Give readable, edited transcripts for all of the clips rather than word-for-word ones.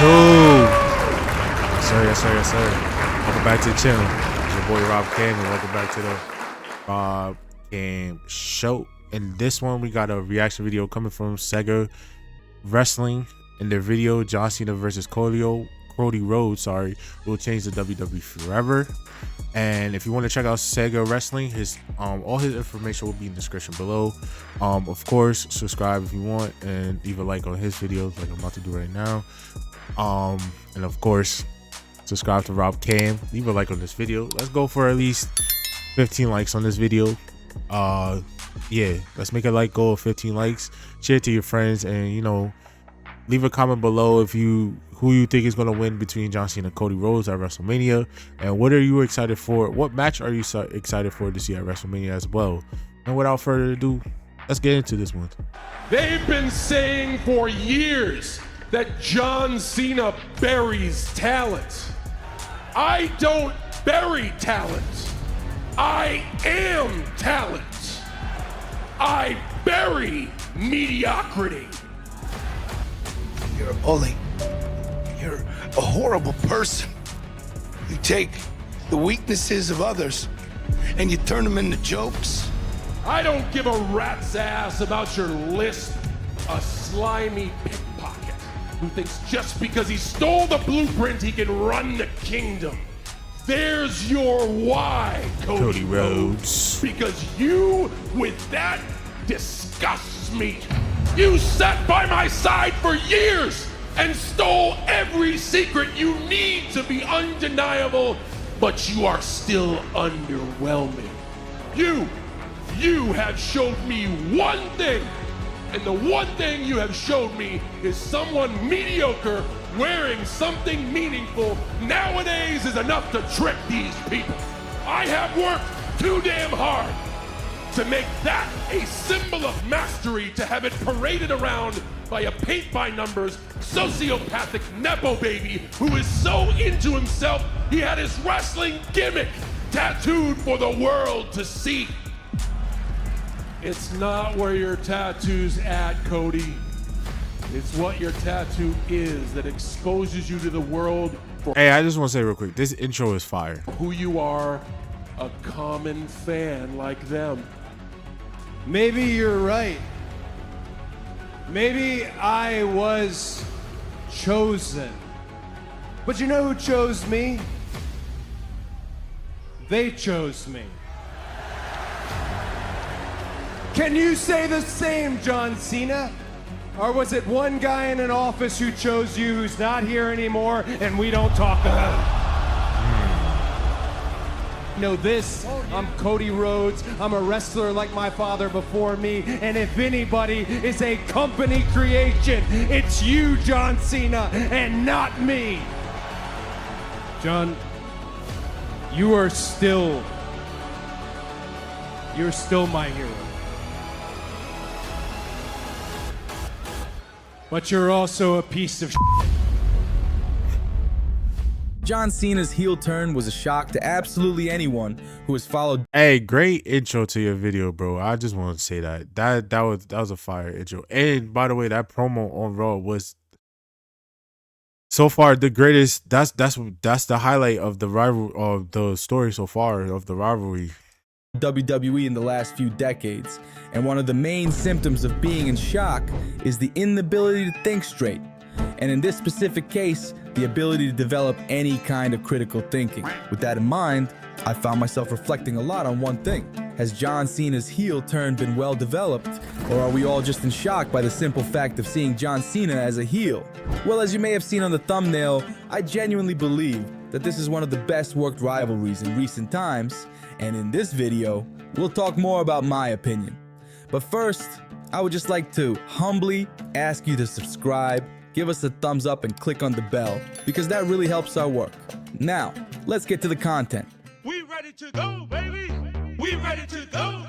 Yes, sir, yes, sir, yes, sir. Welcome back to the channel. It's your boy Rob Cam, and welcome back to the Rob Cam Show. In this one, we got a reaction video coming from Sega Wrestling. In their video, John Cena versus Cody Rhodes, will change the WWE forever. And if you want to check out Sega Wrestling, his all his information will be in the description below. Of course, subscribe if you want, and leave a like on his videos like I'm about to do right now. And of course, subscribe to Rob Cam, leave a like on this video. Let's go for at least 15 likes on this video. Yeah, let's make a like goal of 15 likes. Share it to your friends, and you know, leave a comment below if who you think is going to win between John Cena and Cody Rhodes at WrestleMania, and what are you excited for? What match are you excited for to see at WrestleMania as well? And without further ado, let's get into this one. They've been saying for years that John Cena buries talent. I don't bury talent. I am talent. I bury mediocrity. You're a bully. You're a horrible person. You take the weaknesses of others and you turn them into jokes. I don't give a rat's ass about your lisp, a slimy pickpocket who thinks just because he stole the blueprint he can run the kingdom. There's your why, Cody Rhodes. Because you, with that, disgusts me. You sat by my side for years and stole every secret you need to be undeniable, but you are still underwhelming. You have showed me one thing, and the one thing you have showed me is someone mediocre wearing something meaningful nowadays is enough to trick these people. I have worked too damn hard to make that a symbol of mastery, to have it paraded around by a paint-by-numbers, sociopathic Nepo baby who is so into himself he had his wrestling gimmick tattooed for the world to see. It's not where your tattoo's at, Cody. It's what your tattoo is that exposes you to the world for Hey, I just want to say real quick, this intro is fire. who you are, a common fan like them. Maybe you're right. Maybe I was chosen. But you know who chose me? They chose me. Can you say the same, John Cena? Or was it one guy in an office who chose you who's not here anymore and we don't talk about it? Know this, I'm Cody Rhodes. I'm a wrestler like my father before me, and if anybody is a company creation, it's you, John Cena, and not me. John, you're still my hero. But you're also a piece of shit. John Cena's heel turn was a shock to absolutely anyone who has followed. Hey, great intro to your video, bro. I just want to say that was a fire intro. And by the way, that promo on Raw was so far the greatest. That's the highlight of the the story so far of the rivalry. WWE in the last few decades, and one of the main symptoms of being in shock is the inability to think straight, and in this specific case, the ability to develop any kind of critical thinking. With that in mind, I found myself reflecting a lot on one thing. Has John Cena's heel turn been well developed, or are we all just in shock by the simple fact of seeing John Cena as a heel? Well, as you may have seen on the thumbnail, I genuinely believe that this is one of the best worked rivalries in recent times, and in this video, we'll talk more about my opinion. But first, I would just like to humbly ask you to subscribe, give us a thumbs up, and click on the bell, because that really helps our work. Now, let's get to the content. We ready to go, baby. We ready to go.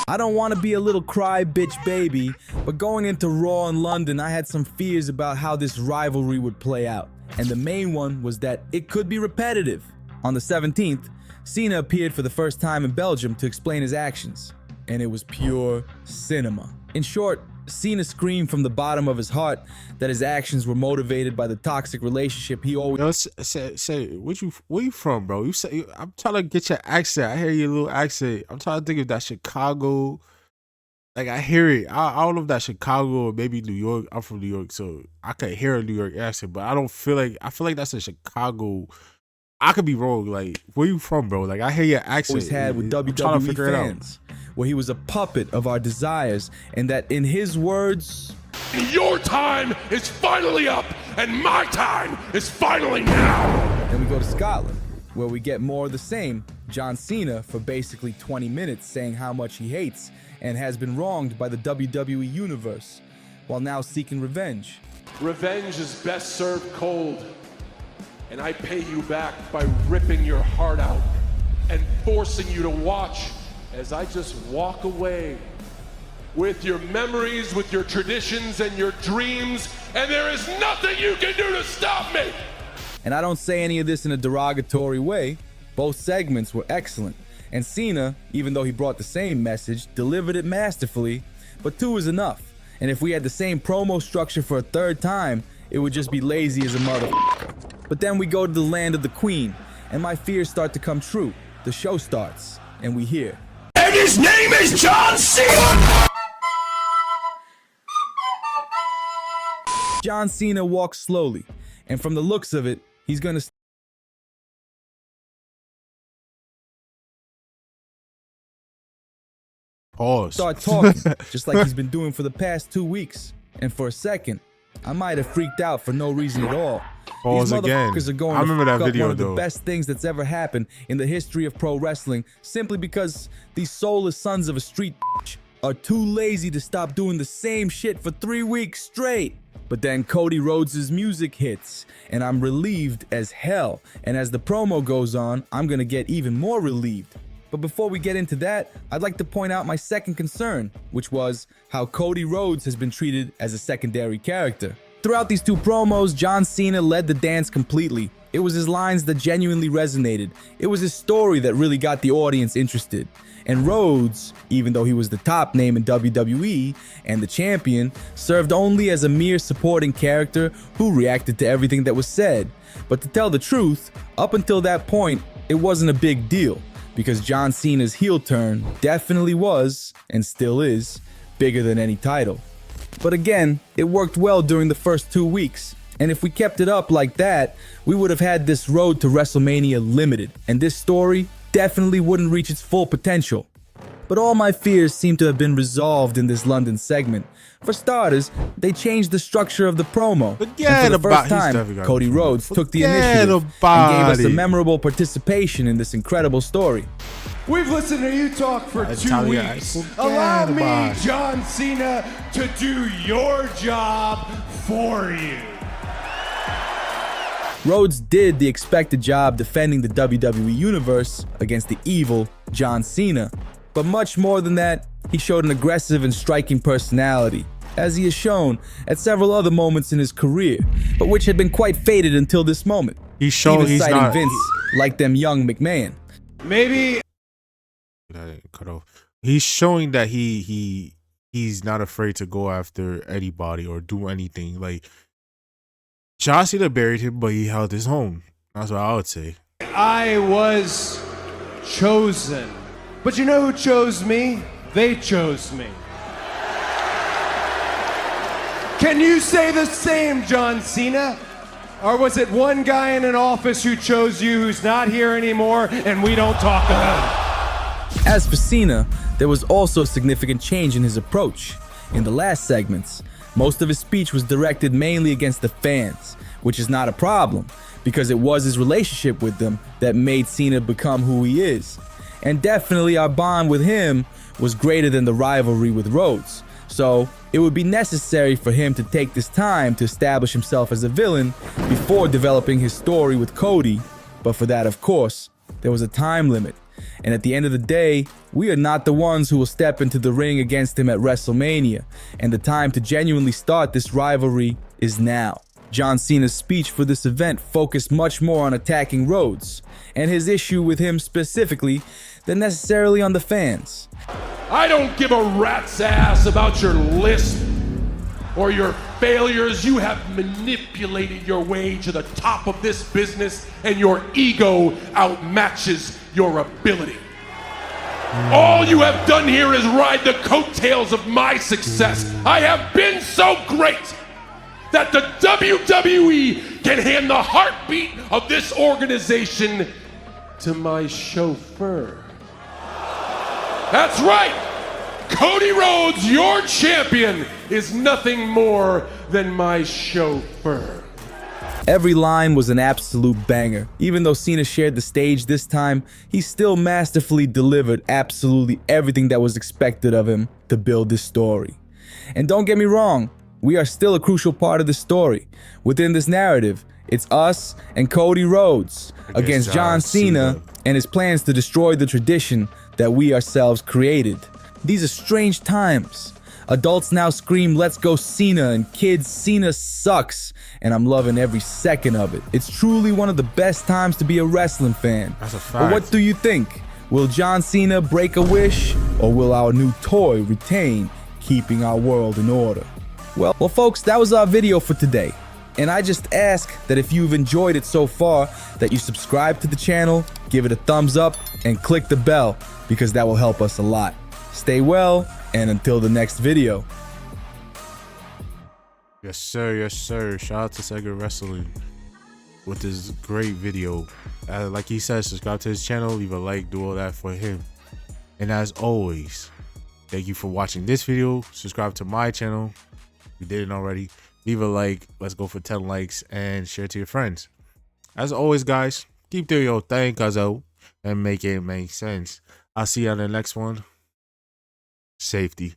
I don't want to be a little cry bitch baby, but going into Raw in London, I had some fears about how this rivalry would play out. And the main one was that it could be repetitive. On the 17th, Cena appeared for the first time in Belgium to explain his actions, and it was pure cinema. In short, Cena screamed from the bottom of his heart that his actions were motivated by the toxic relationship he always Yo, say, where you from, bro? You say I'm trying to get your accent. I hear your little accent. I'm trying to think if that's Chicago. Like I hear it. I don't know if that's Chicago or maybe New York. I'm from New York, so I could hear a New York accent, but I don't feel like I feel like that's a Chicago. I could be wrong. Like, where you from, bro? Like, I hear your accent. always had with WWE fans, where he was a puppet of our desires, and that in his words, Your time is finally up, and my time is finally now. then we go to Scotland, where we get more of the same. John Cena for basically 20 minutes saying how much he hates and has been wronged by the WWE Universe, while now seeking revenge. Revenge is best served cold, and I pay you back by ripping your heart out and forcing you to watch as I just walk away with your memories, with your traditions and your dreams, and there is nothing you can do to stop me. And I don't say any of this in a derogatory way. Both segments were excellent, and Cena, even though he brought the same message, delivered it masterfully, but 2 is enough. And if we had the same promo structure for a third time, it would just be lazy as a motherfucker. But then we go to the land of the Queen, and my fears start to come true. The show starts, and we hear, And his name is John Cena! John Cena walks slowly, and from the looks of it, he's gonna Pause. start talking, just like he's been doing for the past 2 weeks. And for a second, I might have freaked out for no reason at all. Pause These again. motherfuckers are going I remember to that fuck up video, one of the though. best things that's ever happened in the history of pro wrestling, simply because these soulless sons of a street bitch are too lazy to stop doing the same shit for 3 weeks straight. But then Cody Rhodes' music hits, and I'm relieved as hell. And as the promo goes on, I'm gonna get even more relieved. But before we get into that, I'd like to point out my second concern, which was how Cody Rhodes has been treated as a secondary character. Throughout these 2 promos, John Cena led the dance completely. It was his lines that genuinely resonated. It was his story that really got the audience interested. And Rhodes, even though he was the top name in WWE and the champion, served only as a mere supporting character who reacted to everything that was said. But to tell the truth, up until that point, it wasn't a big deal, because John Cena's heel turn definitely was, and still is, bigger than any title. But again, it worked well during the first 2 weeks, and if we kept it up like that, we would have had this road to WrestleMania limited, and this story definitely wouldn't reach its full potential. But all my fears seem to have been resolved in this London segment. For starters, they changed the structure of the promo. Forget and for the about- first he's time, definitely got Cody it. Rhodes took the Forget initiative and about gave us a it. memorable participation in this incredible story. We've listened to you talk for 2 Italian, weeks. forget Allow me, about it. John Cena, to do your job for you. Rhodes did the expected job defending the WWE Universe against the evil John Cena. But much more than that, he showed an aggressive and striking personality, as he has shown at several other moments in his career, but which had been quite faded until this moment. He's shown Even he's citing not. Vince like them young McMahon. Maybe That didn't cut off. He's showing that he's not afraid to go after anybody or do anything. Like John Cena buried him, but he held his own. That's what I would say. I was chosen. But you know who chose me? They chose me. Can you say the same, John Cena? Or was it one guy in an office who chose you who's not here anymore and we don't talk about it? As for Cena, there was also a significant change in his approach. In the last segments, most of his speech was directed mainly against the fans, which is not a problem, because it was his relationship with them that made Cena become who he is. And definitely our bond with him was greater than the rivalry with Rhodes. So it would be necessary for him to take this time to establish himself as a villain before developing his story with Cody. But for that, of course, there was a time limit. And at the end of the day, we are not the ones who will step into the ring against him at WrestleMania. And the time to genuinely start this rivalry is now. John Cena's speech for this event focused much more on attacking Rhodes and his issue with him specifically than necessarily on the fans. I don't give a rat's ass about your lisp or your failures. You have manipulated your way to the top of this business, and your ego outmatches your ability. All you have done here is ride the coattails of my success. I have been so great that the WWE can hand the heartbeat of this organization to my chauffeur. That's right! Cody Rhodes, your champion, is nothing more than my chauffeur. Every line was an absolute banger. Even though Cena shared the stage this time, he still masterfully delivered absolutely everything that was expected of him to build this story. And don't get me wrong, we are still a crucial part of the story. Within this narrative, it's us and Cody Rhodes against John Cena and his plans to destroy the tradition that we ourselves created. These are strange times. Adults now scream, "Let's go Cena," and kids, "Cena sucks," and I'm loving every second of it. It's truly one of the best times to be a wrestling fan. That's a fact. But what do you think? Will John Cena break a wish, or will our new toy retain keeping our world in order? Well, folks, that was our video for today. And I just ask that if you've enjoyed it so far, that you subscribe to the channel, give it a thumbs up, and click the bell, because that will help us a lot. Stay well, and until the next video. Yes, sir. Yes, sir. Shout out to Sega Wrestling with this great video. Like he said, subscribe to his channel, leave a like, do all that for him. And as always, thank you for watching this video. Subscribe to my channel if you didn't already. Leave a like. Let's go for 10 likes and share to your friends. As always, guys, keep doing your thing, cuzzo, and make it make sense. I'll see you on the next one. Safety.